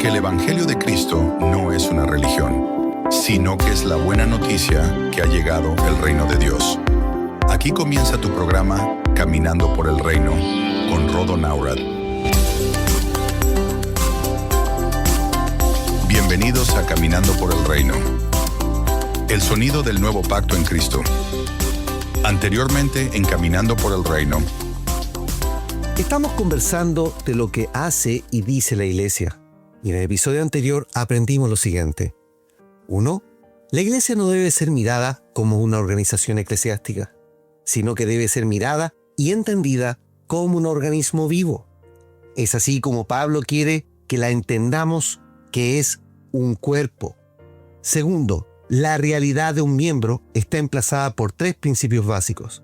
que el Evangelio de Cristo no es una religión, sino que es la buena noticia que ha llegado el reino de Dios. Aquí comienza tu programa Caminando por el Reino con Rodo Naurad. Bienvenidos a Caminando por el Reino. El sonido del nuevo pacto en Cristo. Anteriormente en Caminando por el Reino. Estamos conversando de lo que hace y dice la Iglesia. Y en el episodio anterior aprendimos lo siguiente. 1. La Iglesia no debe ser mirada como una organización eclesiástica, sino que debe ser mirada y entendida como un organismo vivo. Es así como Pablo quiere que la entendamos, que es un cuerpo. 2. La realidad de un miembro está emplazada por 3 principios básicos.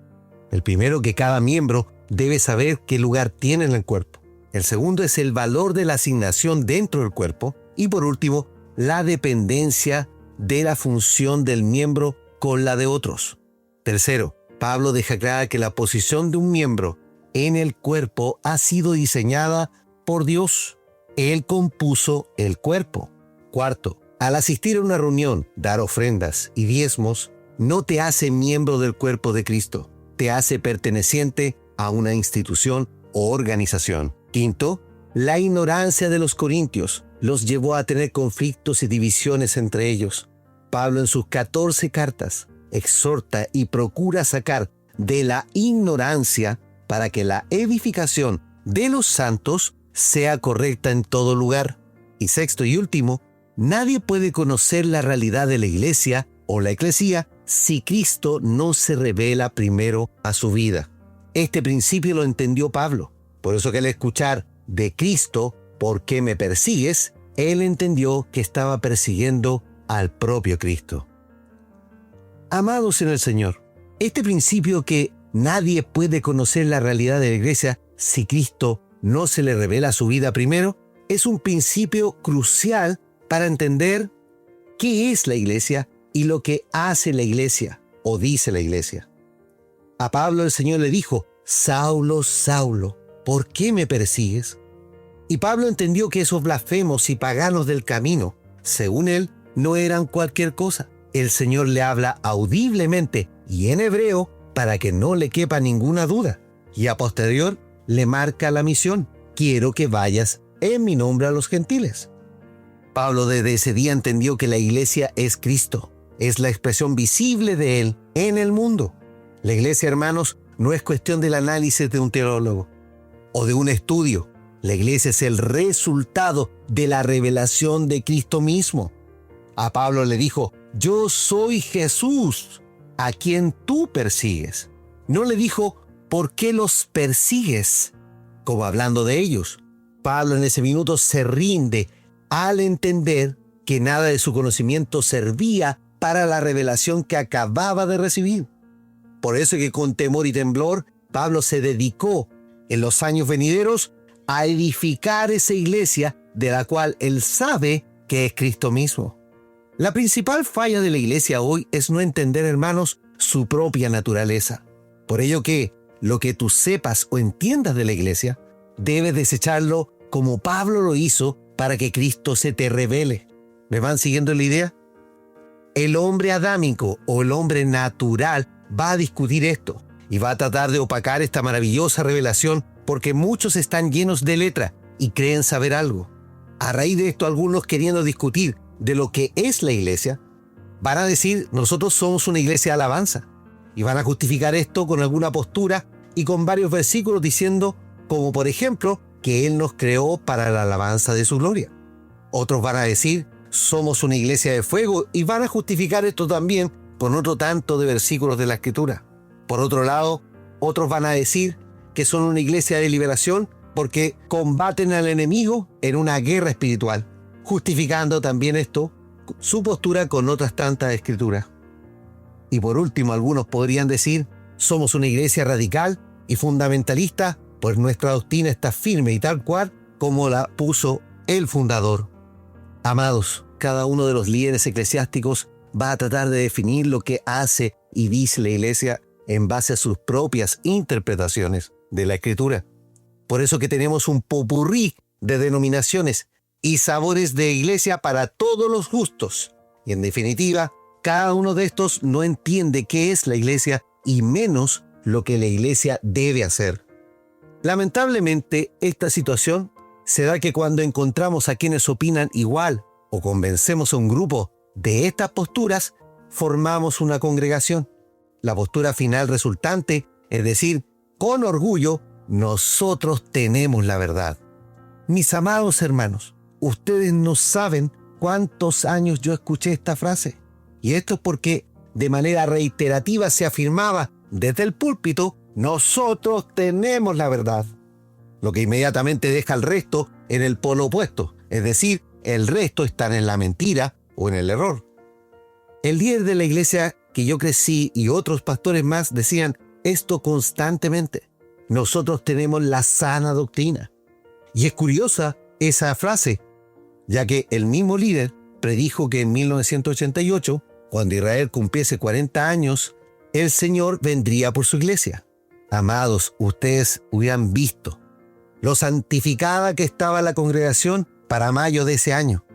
El primero, que cada miembro debe saber qué lugar tiene en el cuerpo. El segundo es el valor de la asignación dentro del cuerpo. Y por último, la dependencia de la función del miembro con la de otros. 3. Pablo deja clara que la posición de un miembro en el cuerpo ha sido diseñada por Dios. Él compuso el cuerpo. 4. Al asistir a una reunión, dar ofrendas y diezmos, no te hace miembro del cuerpo de Cristo. Te hace perteneciente a una institución o organización. 5. La ignorancia de los corintios los llevó a tener conflictos y divisiones entre ellos. Pablo en sus 14 cartas exhorta y procura sacar de la ignorancia para que la edificación de los santos sea correcta en todo lugar. Y 6 y último, nadie puede conocer la realidad de la iglesia o la eclesía si Cristo no se revela primero a su vida. Este principio lo entendió Pablo. Por eso que al escuchar de Cristo, ¿por qué me persigues?, él entendió que estaba persiguiendo al propio Cristo. Amados en el Señor, este principio que nadie puede conocer la realidad de la iglesia si Cristo no se le revela su vida primero, es un principio crucial para entender qué es la iglesia y lo que hace la iglesia o dice la iglesia. A Pablo el Señor le dijo: Saulo, Saulo, ¿por qué me persigues? Y Pablo entendió que esos blasfemos y paganos del camino, según él, no eran cualquier cosa. El Señor le habla audiblemente y en hebreo para que no le quepa ninguna duda. Y a posterior le marca la misión: quiero que vayas en mi nombre a los gentiles. Pablo desde ese día entendió que la iglesia es Cristo, es la expresión visible de Él en el mundo. La iglesia, hermanos, no es cuestión del análisis de un teólogo o de un estudio. La iglesia es el resultado de la revelación de Cristo mismo. A Pablo le dijo: yo soy Jesús, a quien tú persigues. No le dijo: ¿por qué los persigues?, como hablando de ellos. Pablo en ese minuto se rinde al entender que nada de su conocimiento servía para la revelación que acababa de recibir. Por eso que con temor y temblor, Pablo se dedicó en los años venideros a edificar esa iglesia de la cual él sabe que es Cristo mismo. La principal falla de la iglesia hoy es no entender, hermanos, su propia naturaleza. Por ello que lo que tú sepas o entiendas de la iglesia, debes desecharlo como Pablo lo hizo para que Cristo se te revele. ¿Me van siguiendo la idea? El hombre adámico o el hombre natural va a discutir esto y va a tratar de opacar esta maravillosa revelación porque muchos están llenos de letra y creen saber algo. A raíz de esto, algunos queriendo discutir de lo que es la iglesia, van a decir: nosotros somos una iglesia de alabanza. Y van a justificar esto con alguna postura y con varios versículos diciendo, como por ejemplo, que Él nos creó para la alabanza de su gloria. Otros van a decir: somos una iglesia de fuego, y van a justificar esto también con otro tanto de versículos de la Escritura. Por otro lado, otros van a decir que son una iglesia de liberación porque combaten al enemigo en una guerra espiritual, justificando también esto, su postura, con otras tantas escrituras. Y por último, algunos podrían decir: somos una iglesia radical y fundamentalista, pues nuestra doctrina está firme y tal cual como la puso el fundador. Amados, cada uno de los líderes eclesiásticos va a tratar de definir lo que hace y dice la iglesia en base a sus propias interpretaciones de la Escritura. Por eso que tenemos un popurrí de denominaciones y sabores de iglesia para todos los gustos. Y en definitiva, cada uno de estos no entiende qué es la iglesia y menos lo que la iglesia debe hacer. Lamentablemente, esta situación se da que cuando encontramos a quienes opinan igual o convencemos a un grupo de estas posturas, formamos una congregación. La postura final resultante es decir, con orgullo, nosotros tenemos la verdad. Mis amados hermanos, ustedes no saben cuántos años yo escuché esta frase. Y esto es porque de manera reiterativa se afirmaba desde el púlpito, nosotros tenemos la verdad. Lo que inmediatamente deja al resto en el polo opuesto, es decir, el resto están en la mentira o en el error. El líder de la iglesia que yo crecí y otros pastores más decían esto constantemente. Nosotros tenemos la sana doctrina. Y es curiosa esa frase, ya que el mismo líder predijo que en 1988, cuando Israel cumpliese 40 años, el Señor vendría por su iglesia. Amados, ustedes hubieran visto lo santificada que estaba la congregación para mayo de ese año.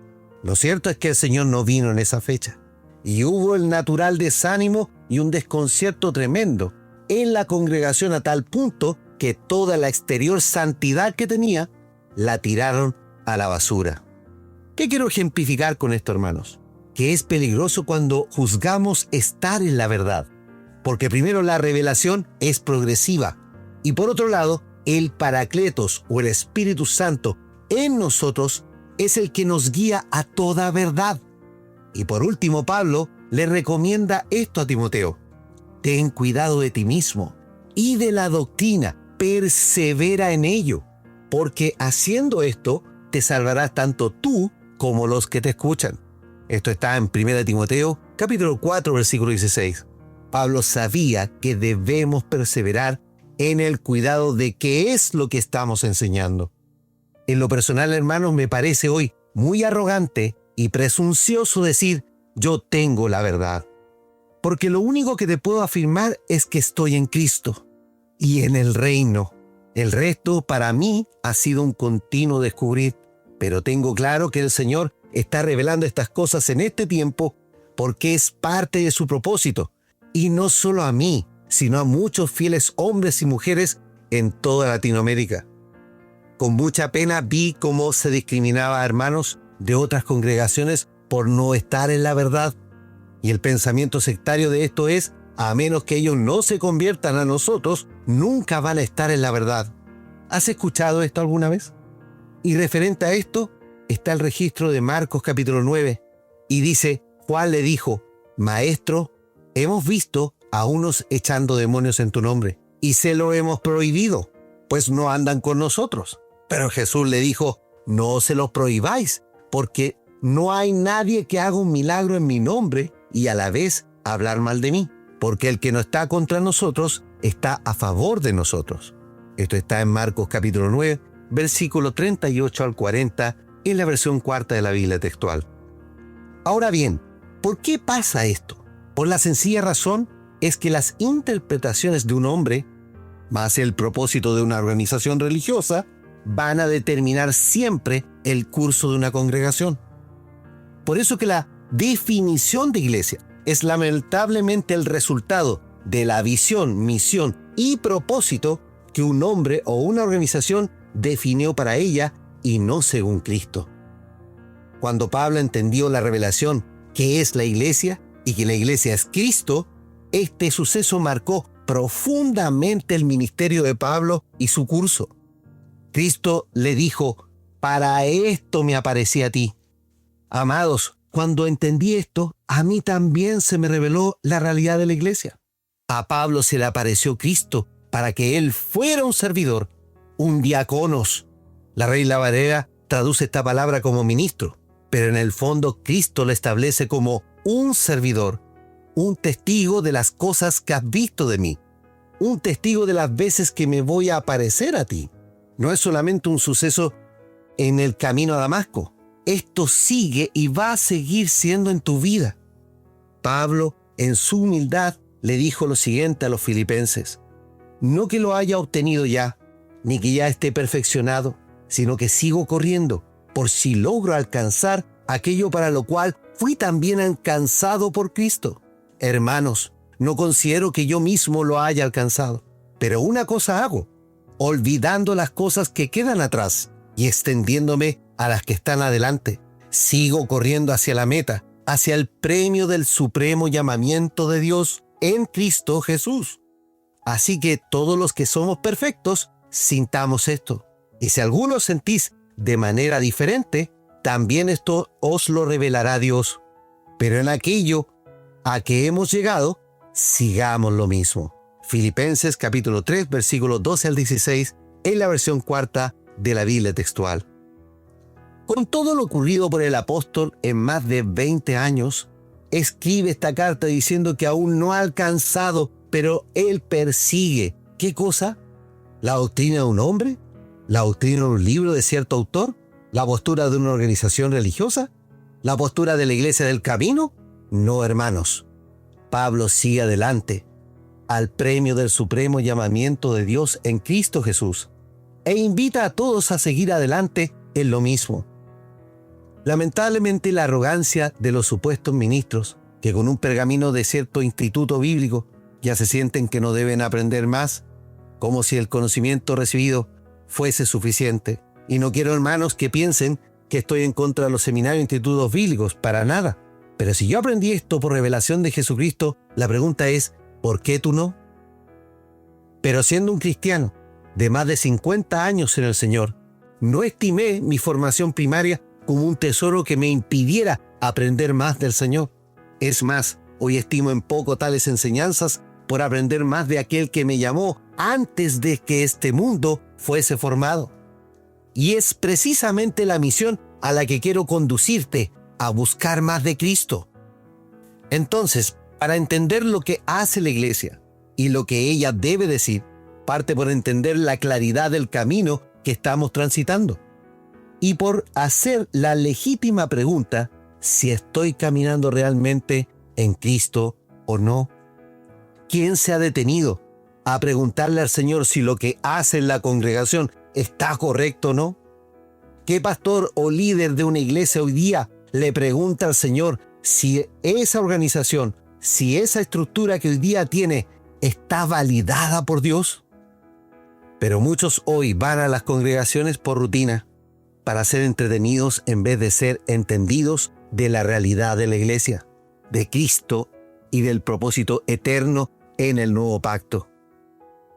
Lo cierto es que el Señor no vino en esa fecha. Y hubo el natural desánimo y un desconcierto tremendo en la congregación a tal punto que toda la exterior santidad que tenía la tiraron a la basura. ¿Qué quiero ejemplificar con esto, hermanos? Que es peligroso cuando juzgamos estar en la verdad. Porque primero la revelación es progresiva y por otro lado, el Paracletos o el Espíritu Santo en nosotros es el que nos guía a toda verdad. Y por último, Pablo le recomienda esto a Timoteo. Ten cuidado de ti mismo y de la doctrina, persevera en ello, porque haciendo esto te salvarás tanto tú como los que te escuchan. Esto está en 1 Timoteo, capítulo 4, versículo 16. Pablo sabía que debemos perseverar en el cuidado de qué es lo que estamos enseñando. En lo personal, hermanos, me parece hoy muy arrogante y presuncioso decir, yo tengo la verdad. Porque lo único que te puedo afirmar es que estoy en Cristo y en el reino. El resto para mí ha sido un continuo descubrir, pero tengo claro que el Señor está revelando estas cosas en este tiempo porque es parte de su propósito. Y no solo a mí, sino a muchos fieles hombres y mujeres en toda Latinoamérica. Con mucha pena vi cómo se discriminaba a hermanos de otras congregaciones por no estar en la verdad. Y el pensamiento sectario de esto es, a menos que ellos no se conviertan a nosotros, nunca van a estar en la verdad. ¿Has escuchado esto alguna vez? Y referente a esto, está el registro de Marcos capítulo 9, y dice, Juan le dijo, Maestro, hemos visto a unos echando demonios en tu nombre, y se lo hemos prohibido, pues no andan con nosotros. Pero Jesús le dijo, no se los prohibáis, porque no hay nadie que haga un milagro en mi nombre y a la vez hablar mal de mí, porque el que no está contra nosotros está a favor de nosotros. Esto está en Marcos capítulo 9, versículo 38 al 40, en la versión cuarta de la Biblia textual. Ahora bien, ¿por qué pasa esto? Por la sencilla razón es que las interpretaciones de un hombre, más el propósito de una organización religiosa, van a determinar siempre el curso de una congregación. Por eso que la definición de iglesia es lamentablemente el resultado de la visión, misión y propósito que un hombre o una organización definió para ella y no según Cristo. Cuando Pablo entendió la revelación que es la iglesia y que la iglesia es Cristo, este suceso marcó profundamente el ministerio de Pablo y su curso. Cristo le dijo, para esto me aparecí a ti. Amados, cuando entendí esto, a mí también se me reveló la realidad de la iglesia. A Pablo se le apareció Cristo para que él fuera un servidor, un diáconos. La Reina Valera traduce esta palabra como ministro, pero en el fondo Cristo lo establece como un servidor, un testigo de las cosas que has visto de mí, un testigo de las veces que me voy a aparecer a ti. No es solamente un suceso en el camino a Damasco. Esto sigue y va a seguir siendo en tu vida. Pablo, en su humildad, le dijo lo siguiente a los filipenses. No que lo haya obtenido ya, ni que ya esté perfeccionado, sino que sigo corriendo por si logro alcanzar aquello para lo cual fui también alcanzado por Cristo. Hermanos, no considero que yo mismo lo haya alcanzado, pero una cosa hago, olvidando las cosas que quedan atrás y extendiéndome a las que están adelante. Sigo corriendo hacia la meta, hacia el premio del supremo llamamiento de Dios en Cristo Jesús. Así que todos los que somos perfectos, sintamos esto. Y si alguno sentís de manera diferente, también esto os lo revelará Dios. Pero en aquello a que hemos llegado, sigamos lo mismo. Filipenses capítulo 3, versículos 12 al 16, en la versión cuarta de la Biblia textual. Con todo lo ocurrido por el apóstol en más de 20 años, escribe esta carta diciendo que aún no ha alcanzado, pero él persigue. ¿Qué cosa? ¿La doctrina de un hombre? ¿La doctrina de un libro de cierto autor? ¿La postura de una organización religiosa? ¿La postura de la iglesia del camino? No, hermanos. Pablo sigue adelante al premio del supremo llamamiento de Dios en Cristo Jesús e invita a todos a seguir adelante en lo mismo. Lamentablemente, la arrogancia de los supuestos ministros, que con un pergamino de cierto instituto bíblico ya se sienten que no deben aprender más, como si el conocimiento recibido fuese suficiente. Y no quiero, hermanos, que piensen que estoy en contra de los seminarios e institutos bíblicos, para nada. Pero si yo aprendí esto por revelación de Jesucristo, la pregunta es, ¿por qué tú no? Pero siendo un cristiano de más de 50 años en el Señor, no estimé mi formación primaria como un tesoro que me impidiera aprender más del Señor. Es más, hoy estimo en poco tales enseñanzas por aprender más de aquel que me llamó antes de que este mundo fuese formado. Y es precisamente la misión a la que quiero conducirte, a buscar más de Cristo. Entonces, para entender lo que hace la iglesia y lo que ella debe decir, parte por entender la claridad del camino que estamos transitando y por hacer la legítima pregunta si estoy caminando realmente en Cristo o no. ¿Quién se ha detenido a preguntarle al Señor si lo que hace en la congregación está correcto o no? ¿Qué pastor o líder de una iglesia hoy día le pregunta al Señor si esa organización, si esa estructura que hoy día tiene, está validada por Dios? Pero muchos hoy van a las congregaciones por rutina, para ser entretenidos en vez de ser entendidos de la realidad de la iglesia, de Cristo y del propósito eterno en el nuevo pacto.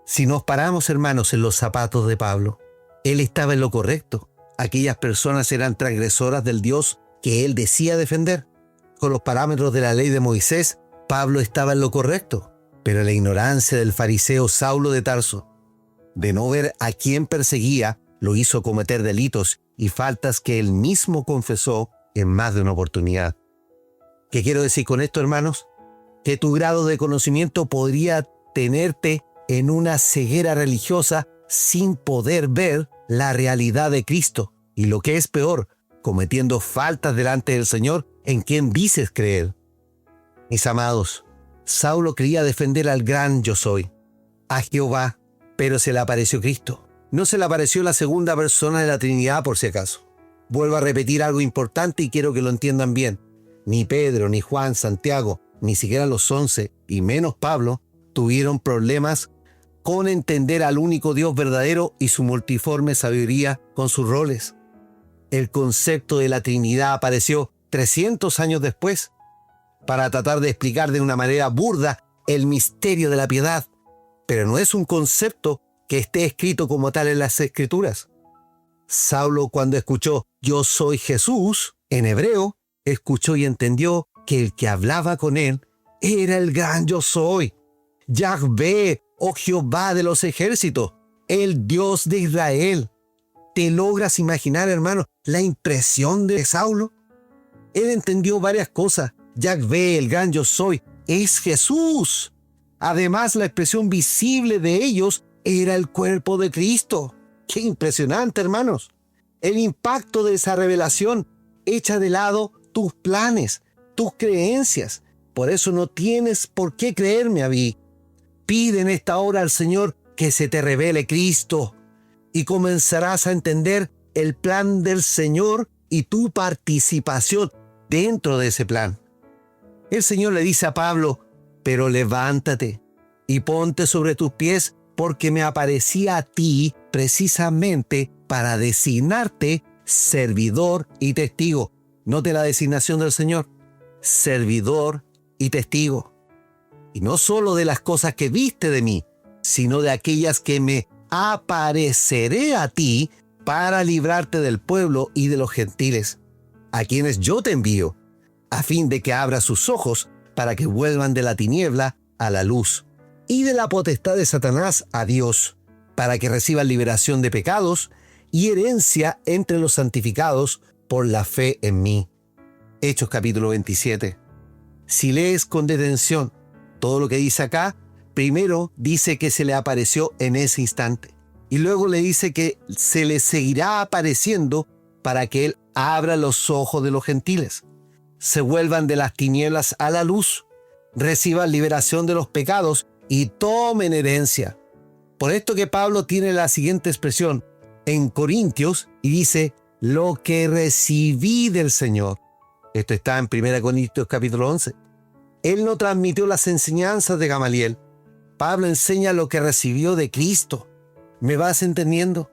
Si nos paramos, hermanos, en los zapatos de Pablo, él estaba en lo correcto. Aquellas personas eran transgresoras del Dios que él decía defender. Con los parámetros de la ley de Moisés, Pablo estaba en lo correcto, pero la ignorancia del fariseo Saulo de Tarso, de no ver a quién perseguía, lo hizo cometer delitos y faltas que él mismo confesó en más de una oportunidad. ¿Qué quiero decir con esto, hermanos? Que tu grado de conocimiento podría tenerte en una ceguera religiosa sin poder ver la realidad de Cristo y, lo que es peor, cometiendo faltas delante del Señor en quien dices creer. Mis amados, Saulo quería defender al gran yo soy, a Jehová, pero se le apareció Cristo. No se le apareció la segunda persona de la Trinidad, por si acaso. Vuelvo a repetir algo importante y quiero que lo entiendan bien. Ni Pedro, ni Juan, Santiago, ni siquiera los 11, y menos Pablo, tuvieron problemas con entender al único Dios verdadero y su multiforme sabiduría con sus roles. El concepto de la Trinidad apareció 300 años después para tratar de explicar de una manera burda el misterio de la piedad, pero no es un concepto que esté escrito como tal en las Escrituras. Saulo, cuando escuchó "Yo soy Jesús" en hebreo, escuchó y entendió que el que hablaba con él era el gran yo soy, Yahvé, o Jehová de los ejércitos, el Dios de Israel. ¿Te logras imaginar, hermano, la impresión de Saulo? Él entendió varias cosas. Yahvé, el gran yo soy, es Jesús. Además, la expresión visible de ellos era el cuerpo de Cristo. ¡Qué impresionante, hermanos! El impacto de esa revelación echa de lado tus planes, tus creencias. Por eso no tienes por qué creerme a mí. Pide en esta hora al Señor que se te revele Cristo y comenzarás a entender el plan del Señor y tu participación dentro de ese plan. El Señor le dice a Pablo, pero levántate y ponte sobre tus pies, porque me aparecí a ti precisamente para designarte servidor y testigo. Note la designación del Señor, servidor y testigo. Y no solo de las cosas que viste de mí, sino de aquellas que me apareceré a ti para librarte del pueblo y de los gentiles, a quienes yo te envío, a fin de que abra sus ojos para que vuelvan de la tiniebla a la luz y de la potestad de Satanás a Dios, para que reciban liberación de pecados y herencia entre los santificados por la fe en mí. Hechos capítulo 27. Si lees con detención todo lo que dice acá, primero dice que se le apareció en ese instante y luego le dice que se le seguirá apareciendo para que él abra los ojos de los gentiles, se vuelvan de las tinieblas a la luz, reciban liberación de los pecados y tomen herencia. Por esto que Pablo tiene la siguiente expresión en Corintios y dice, lo que recibí del Señor. Esto está en 1 Corintios capítulo 11. Él no transmitió las enseñanzas de Gamaliel. Pablo enseña lo que recibió de Cristo. ¿Me vas entendiendo?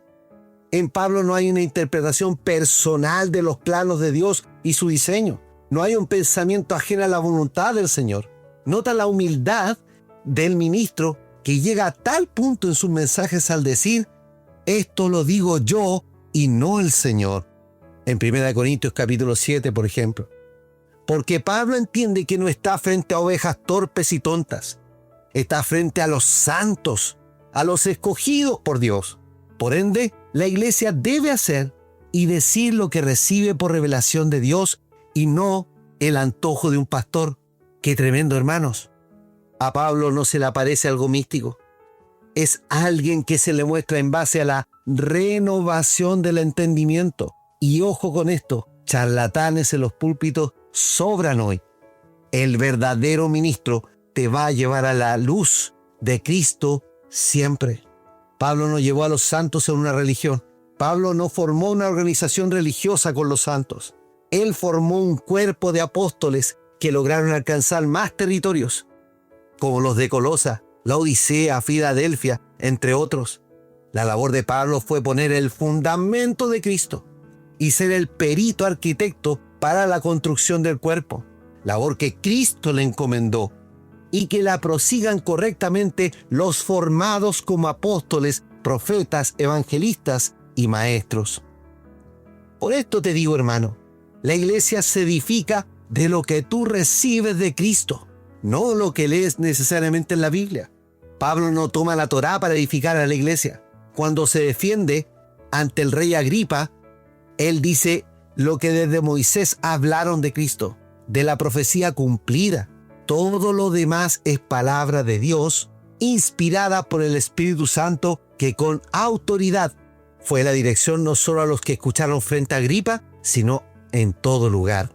En Pablo no hay una interpretación personal de los planos de Dios y su diseño. No hay un pensamiento ajeno a la voluntad del Señor. Nota la humildad del ministro que llega a tal punto en sus mensajes al decir, esto lo digo yo y no el Señor. En 1 Corintios capítulo 7, por ejemplo. Porque Pablo entiende que no está frente a ovejas torpes y tontas. Está frente a los santos, a los escogidos por Dios. Por ende, la iglesia debe hacer y decir lo que recibe por revelación de Dios y no el antojo de un pastor. ¡Qué tremendo, hermanos! A Pablo no se le aparece algo místico. Es alguien que se le muestra en base a la renovación del entendimiento. Y ojo con esto, charlatanes en los púlpitos sobran hoy. El verdadero ministro te va a llevar a la luz de Cristo siempre. Pablo no llevó a los santos en una religión. Pablo no formó una organización religiosa con los santos. Él formó un cuerpo de apóstoles que lograron alcanzar más territorios, como los de Colosa, Laodicea, Filadelfia, entre otros. La labor de Pablo fue poner el fundamento de Cristo y ser el perito arquitecto para la construcción del cuerpo, labor que Cristo le encomendó, y que la prosigan correctamente los formados como apóstoles, profetas, evangelistas y maestros. Por esto te digo, hermano, la iglesia se edifica de lo que tú recibes de Cristo, no lo que lees necesariamente en la Biblia. Pablo no toma la Torá para edificar a la iglesia. Cuando se defiende ante el rey Agripa, él dice lo que desde Moisés hablaron de Cristo, de la profecía cumplida. Todo lo demás es palabra de Dios, inspirada por el Espíritu Santo, que con autoridad fue la dirección no solo a los que escucharon frente a Agripa, sino en todo lugar.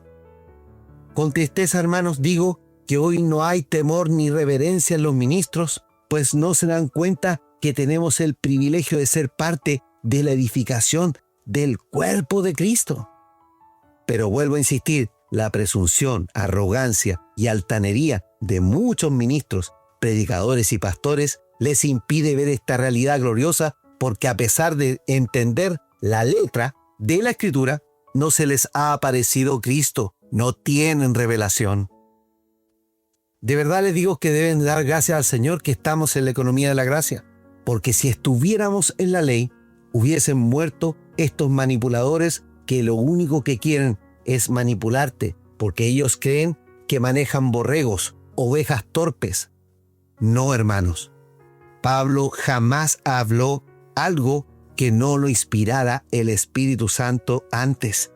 Con tristeza, hermanos, digo que hoy no hay temor ni reverencia en los ministros, pues no se dan cuenta que tenemos el privilegio de ser parte de la edificación del cuerpo de Cristo. Pero vuelvo a insistir, la presunción, arrogancia y altanería de muchos ministros, predicadores y pastores les impide ver esta realidad gloriosa, porque a pesar de entender la letra de la Escritura, no se les ha aparecido Cristo, no tienen revelación. De verdad les digo que deben dar gracias al Señor que estamos en la economía de la gracia, porque si estuviéramos en la ley, hubiesen muerto estos manipuladores que lo único que quieren es manipularte, porque ellos creen que manejan borregos, ovejas torpes. No, hermanos. Pablo jamás habló algo que no lo inspirara el Espíritu Santo antes,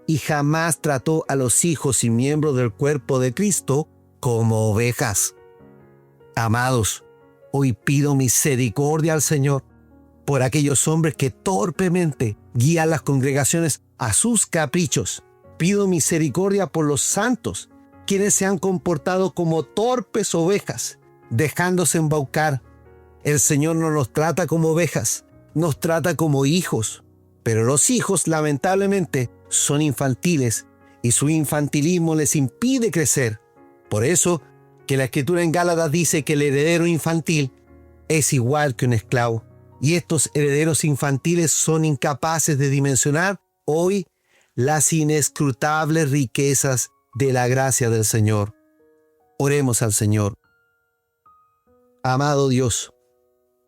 y jamás trató a los hijos y miembros del cuerpo de Cristo como ovejas. Amados, hoy pido misericordia al Señor por aquellos hombres que torpemente guían las congregaciones a sus caprichos. Pido misericordia por los santos, quienes se han comportado como torpes ovejas, dejándose embaucar. El Señor no nos trata como ovejas, nos trata como hijos. Pero los hijos, lamentablemente, son infantiles y su infantilismo les impide crecer. Por eso que la Escritura en Gálatas dice que el heredero infantil es igual que un esclavo. Y estos herederos infantiles son incapaces de dimensionar hoy las inescrutables riquezas de la gracia del Señor. Oremos al Señor. Amado Dios,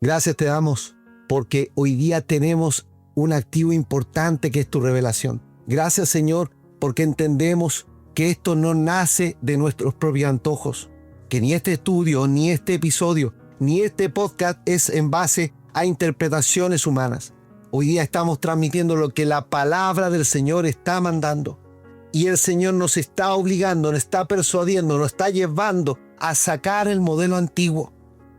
gracias te damos porque hoy día tenemos un activo importante que es tu revelación. Gracias, Señor, porque entendemos que esto no nace de nuestros propios antojos, que ni este estudio, ni este episodio, ni este podcast es en base a interpretaciones humanas. Hoy día estamos transmitiendo lo que la palabra del Señor está mandando. Y el Señor nos está obligando, nos está persuadiendo, nos está llevando a sacar el modelo antiguo.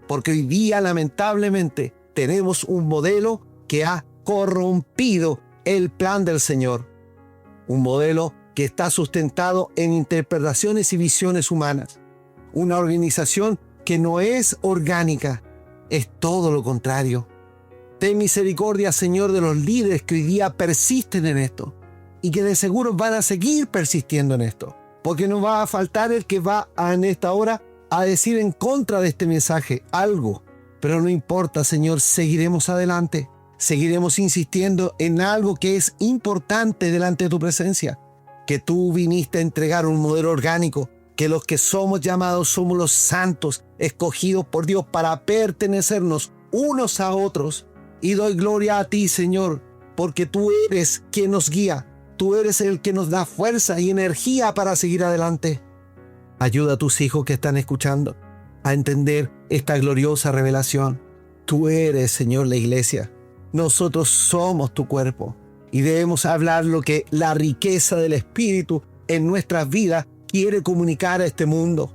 Porque hoy día, lamentablemente, tenemos un modelo que ha corrompido el plan del Señor. Un modelo que está sustentado en interpretaciones y visiones humanas. Una organización que no es orgánica, es todo lo contrario. Ten misericordia, Señor, de los líderes que hoy día persisten en esto y que de seguro van a seguir persistiendo en esto, porque no va a faltar el que va en esta hora a decir en contra de este mensaje algo. Pero no importa, Señor, seguiremos adelante, seguiremos insistiendo en algo que es importante delante de tu presencia, que tú viniste a entregar un modelo orgánico, que los que somos llamados somos los santos, escogidos por Dios para pertenecernos unos a otros. Y doy gloria a ti, Señor, porque tú eres quien nos guía, tú eres el que nos da fuerza y energía para seguir adelante. Ayuda a tus hijos que están escuchando a entender esta gloriosa revelación. Tú eres, Señor, la iglesia. Nosotros somos tu cuerpo y debemos hablar lo que la riqueza del Espíritu en nuestras vidas quiere comunicar a este mundo.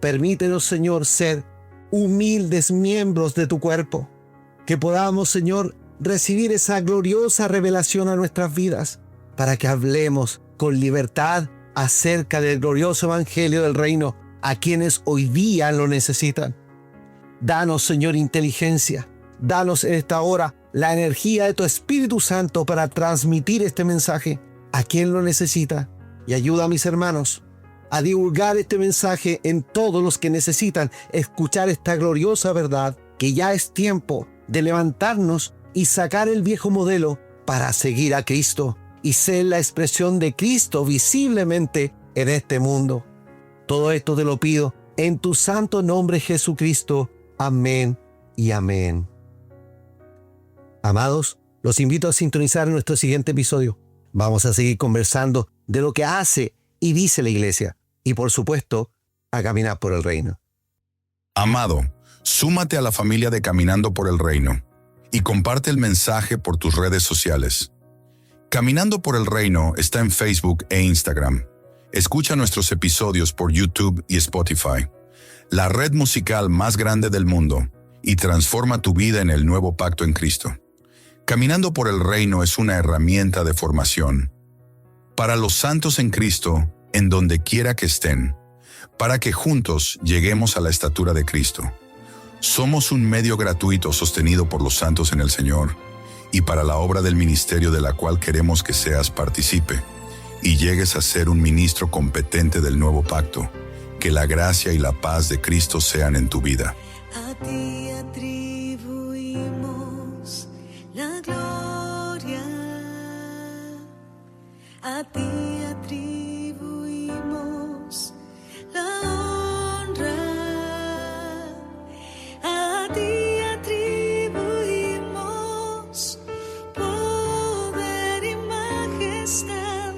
Permítenos, Señor, ser humildes miembros de tu cuerpo. Que podamos, Señor, recibir esa gloriosa revelación a nuestras vidas para que hablemos con libertad acerca del glorioso evangelio del reino a quienes hoy día lo necesitan. Danos, Señor, inteligencia. Danos en esta hora la energía de tu Espíritu Santo para transmitir este mensaje a quien lo necesita. Y ayuda a mis hermanos a divulgar este mensaje en todos los que necesitan escuchar esta gloriosa verdad, que ya es tiempo de levantarnos y sacar el viejo modelo para seguir a Cristo y ser la expresión de Cristo visiblemente en este mundo. Todo esto te lo pido en tu santo nombre, Jesucristo. Amén y amén. Amados, los invito a sintonizar en nuestro siguiente episodio. Vamos a seguir conversando de lo que hace y dice la iglesia y, por supuesto, a caminar por el reino. Amado, súmate a la familia de Caminando por el Reino y comparte el mensaje por tus redes sociales. Caminando por el Reino está en Facebook e Instagram. Escucha nuestros episodios por YouTube y Spotify, la red musical más grande del mundo, y transforma tu vida en el nuevo pacto en Cristo. Caminando por el Reino es una herramienta de formación para los santos en Cristo, en donde quiera que estén, para que juntos lleguemos a la estatura de Cristo. Somos un medio gratuito sostenido por los santos en el Señor y para la obra del ministerio de la cual queremos que seas partícipe y llegues a ser un ministro competente del nuevo pacto. Que la gracia y la paz de Cristo sean en tu vida. A ti atribuimos la gloria, a ti atribuimos la honra, a ti atribuimos poder y majestad.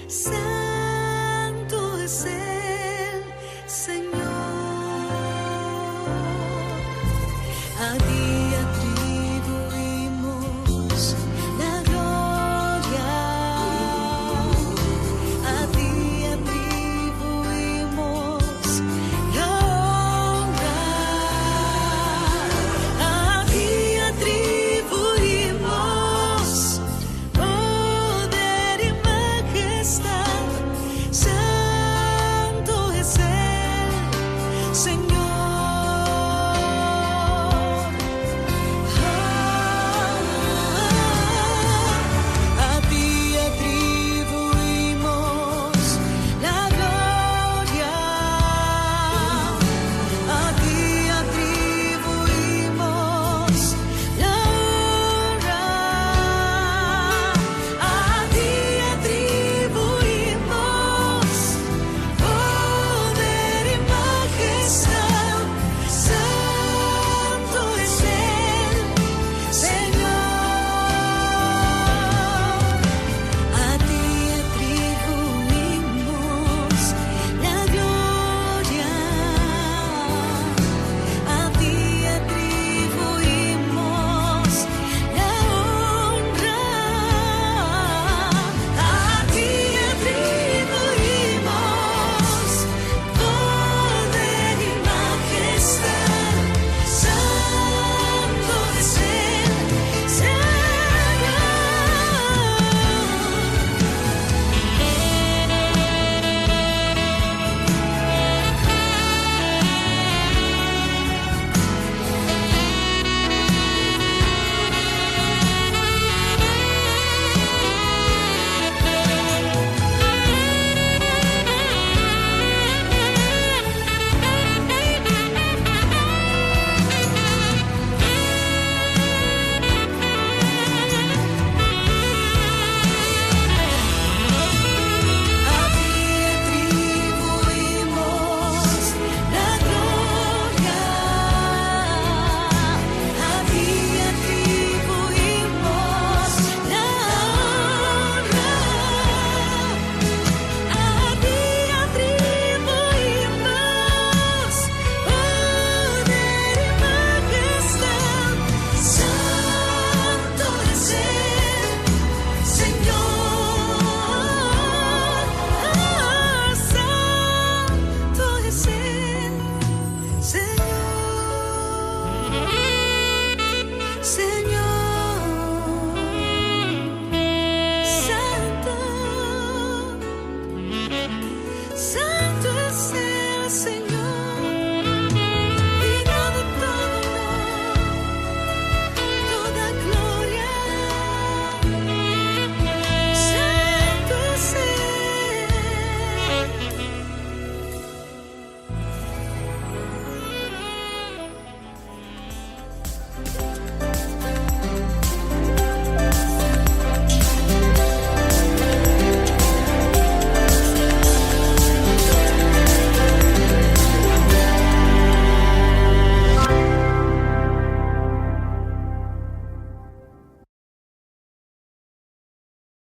Santo es el Señor. A ti atribuimos